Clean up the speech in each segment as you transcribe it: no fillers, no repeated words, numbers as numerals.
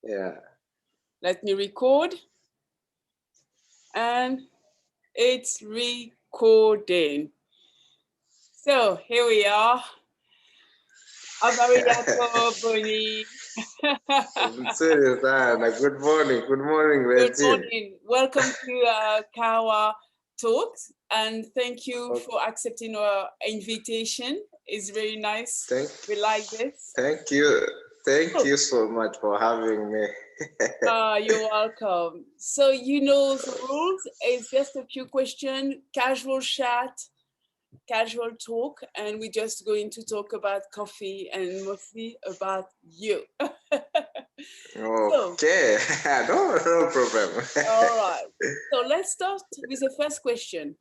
Yeah. Let me record. And it's recording. So here we are. Abariyato Boni. Good morning. Good morning, Good Regine. morning. Welcome to Kahawa Talks, and thank you for accepting our invitation. It's very nice. We like this. Thank you. Thank you so much for having me. You're welcome. So you know the rules. It's just a few questions, casual chat, casual talk, and we're just going to talk about coffee and mostly about you. Okay, no problem. All right. So let's start with the first question.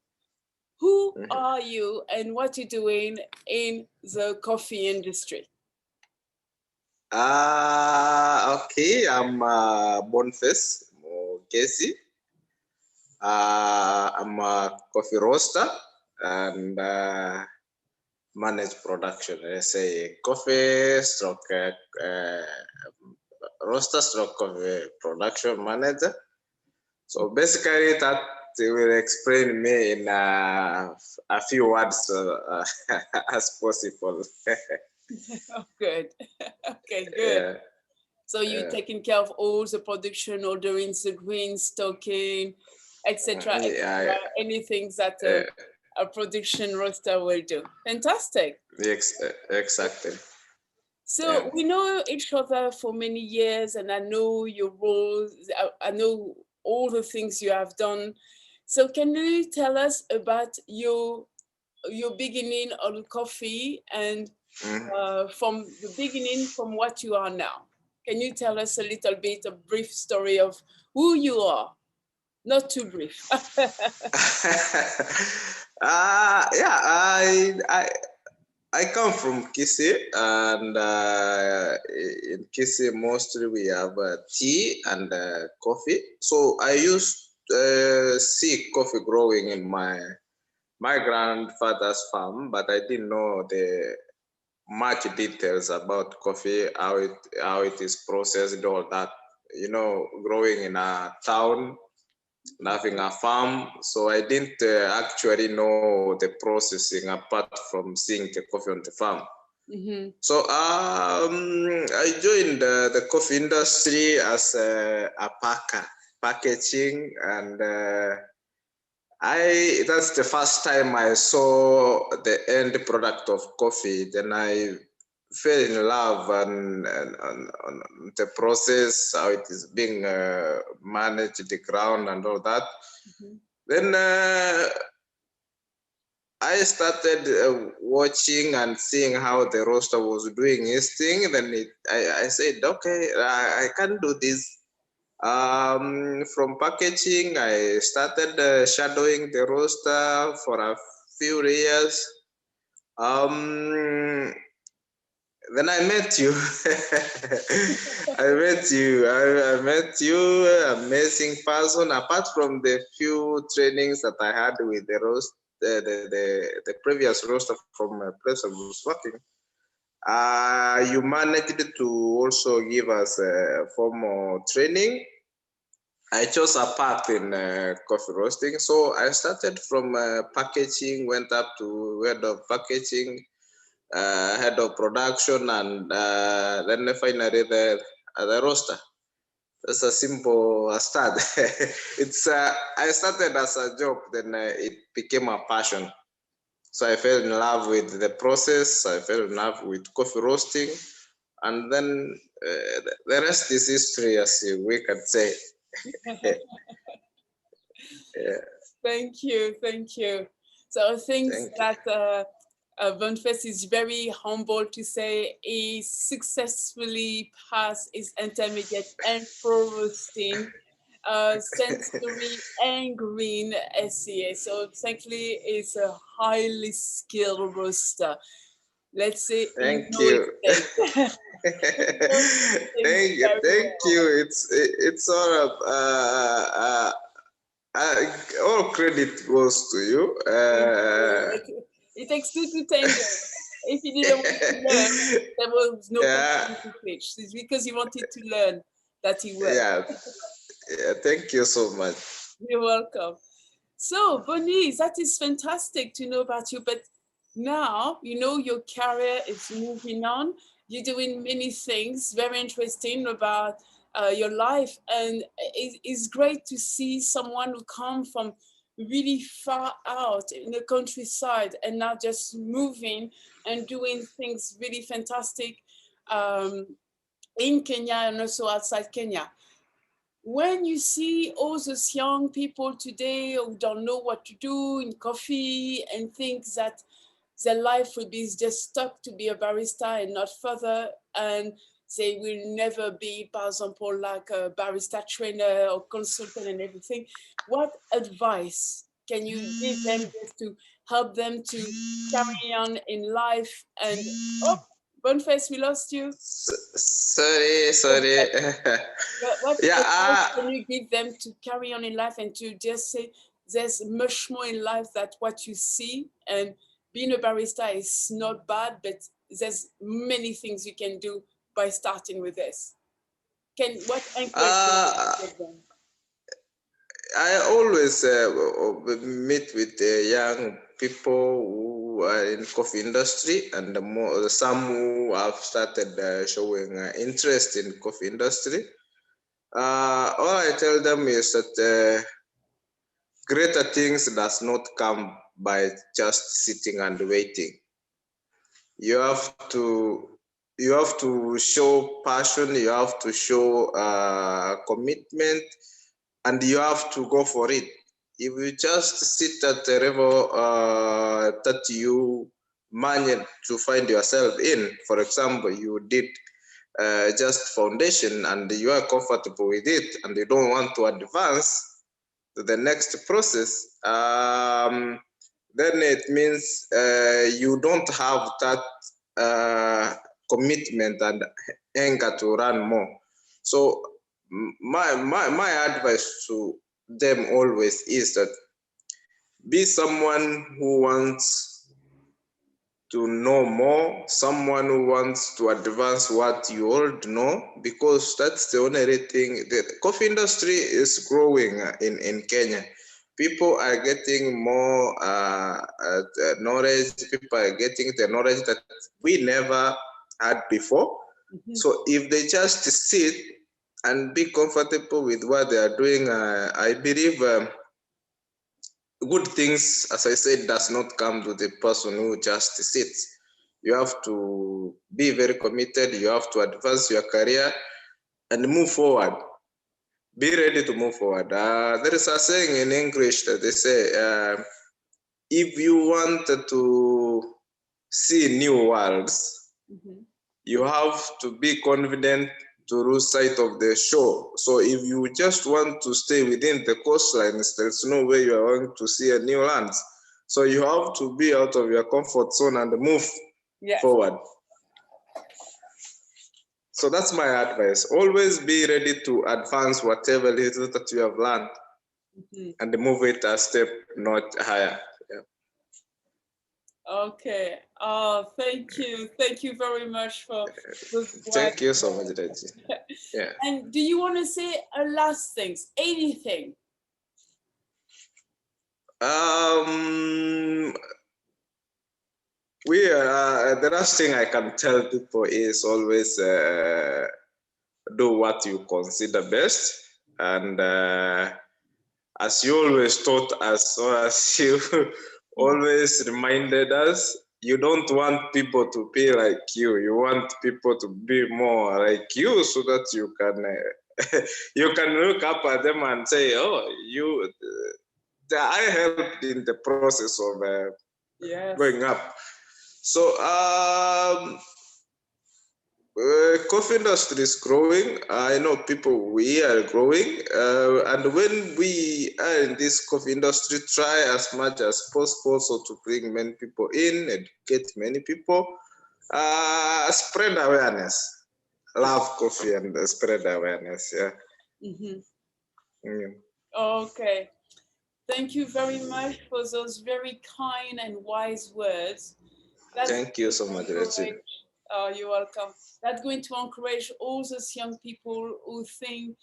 Who are you and what you're doing in the coffee industry? Okay, I'm Bonface Mogesi. I'm a coffee roaster and manage production. Let's say coffee stroke roaster stroke coffee production manager. So basically that will explain me in a few words as possible. Oh, good. Okay, good. Yeah. So you're taking care of all the production, ordering the greens, stocking, etc., etc., anything that a production roaster will do. Fantastic. Exactly. So we know each other for many years, and I know your roles. I know all the things you have done. So can you tell us about your beginning on coffee and from the beginning, from what you are now? Can you tell us a little bit, a brief story of who you are? Not too brief. I come from Kisi, and in Kisi mostly we have tea and coffee. So I used to see coffee growing in my grandfather's farm, but I didn't know the much details about coffee, how it is processed, all that. You know, growing in a town, having a farm, so I didn't actually know the processing apart from seeing the coffee on the farm. So I joined the coffee industry as a packaging, and that's the first time I saw the end product of coffee. Then I fell in love on the process, how it is being managed, the ground and all that. Then I started watching and seeing how the roaster was doing his thing. Then I said, okay, I can do this. From packaging, I started shadowing the roaster for a few years. Then I met you. I met you, amazing person. Apart from the few trainings that I had with the roast, the previous roaster from my place I was working, you managed to also give us a formal training. I chose a path in coffee roasting, so I started from packaging, went up to head of packaging, head of production, and then finally the roaster. That's a simple start. It's I started as a job, then it became a passion. So I fell in love with the process. I fell in love with coffee roasting, and then the rest is history, as we can say. Yeah. Thank you. So I think that Bonface is very humble to say he successfully passed his intermediate and pro roasting, sensory and green SCA. So thankfully, it's a highly skilled roaster. Let's say Thank you. Thank you. It's all credit goes to you. It takes two to tango. If you didn't want to learn, there was no point to teach. It's because you wanted to learn. that he will. Yeah. Yeah, thank you so much. You're welcome. So, Bonnie, that is fantastic to know about you. But now, you know, your career is moving on. You're doing many things, very interesting about your life. And it's great to see someone who come from really far out in the countryside and now just moving and doing things really fantastic in Kenya and also outside Kenya. When you see all those young people today who don't know what to do in coffee and think that their life will be just stuck to be a barista and not further, and they will never be, for example, like a barista trainer or consultant and everything, what advice can you give them just to help them to carry on in life? And oh, Bonface, we lost you. Sorry. What Yeah. advice can you give them to carry on in life and to just say there's much more in life than what you see, and being a barista is not bad, but there's many things you can do by starting with this. What encouragement can you give them? I always meet with young people who are in coffee industry, and some who have started showing interest in coffee industry. All I tell them is that greater things does not come by just sitting and waiting. You have to show passion. You have to show commitment, and you have to go for it. If you just sit at the level that you managed to find yourself in, for example, you did just foundation and you are comfortable with it and you don't want to advance to the next process, then it means you don't have that commitment and anger to run more. So my advice to them always is that be someone who wants to know more, someone who wants to advance what you already know, because that's the only thing. The coffee industry is growing in Kenya. People are getting more knowledge. People are getting the knowledge that we never had before. Mm-hmm. So if they just sit and be comfortable with what they are doing, I believe good things, as I said, does not come to the person who just sits. You have to be very committed. You have to advance your career and move forward. Be ready to move forward. There is a saying in English that they say, if you want to see new worlds, mm-hmm. you have to be confident to lose sight of the shore. So if you just want to stay within the coastlines, there's no way you are going to see a new land. So you have to be out of your comfort zone and move forward. So that's my advice. Always be ready to advance whatever it is that you have learned, mm-hmm. and move it a step not higher. Okay. Oh, thank you. Thank you very much for those words. Thank you so much, Reggie. Yeah. And do you want to say a last thing? Anything? The last thing I can tell people is always do what you consider best, and as you always taught us, or as you always reminded us, you don't want people to be like you. You want people to be more like you, so that you can you can look up at them and say, "Oh, I helped in the process of going up." So coffee industry is growing. I know people, we are growing, and when we are in this coffee industry, try as much as possible so to bring many people in, educate many people, spread awareness, love coffee and spread awareness. Yeah. Mm-hmm. Mm. Okay. Thank you very much for those very kind and wise words. Thank you so much, Reggie. Oh, you're welcome. That's going to encourage all those young people who think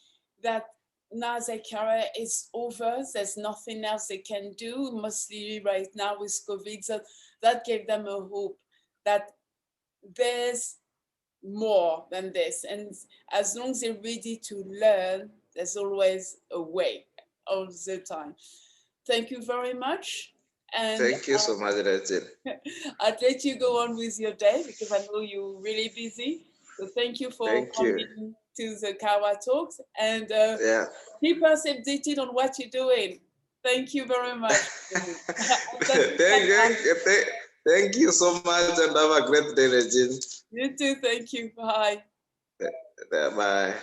that now their career is over, there's nothing else they can do, mostly right now with COVID. So that gave them a hope that there's more than this. And as long as they're ready to learn, there's always a way all the time. Thank you very much. And thank you so much, Regine. I'll let you go on with your day because I know you're really busy. So thank you for coming to the Kahawa Talks, and keep us updated on what you're doing. Thank you very much. Thank you so much, and have a great day, Regine. You too. Thank you. Bye. Bye.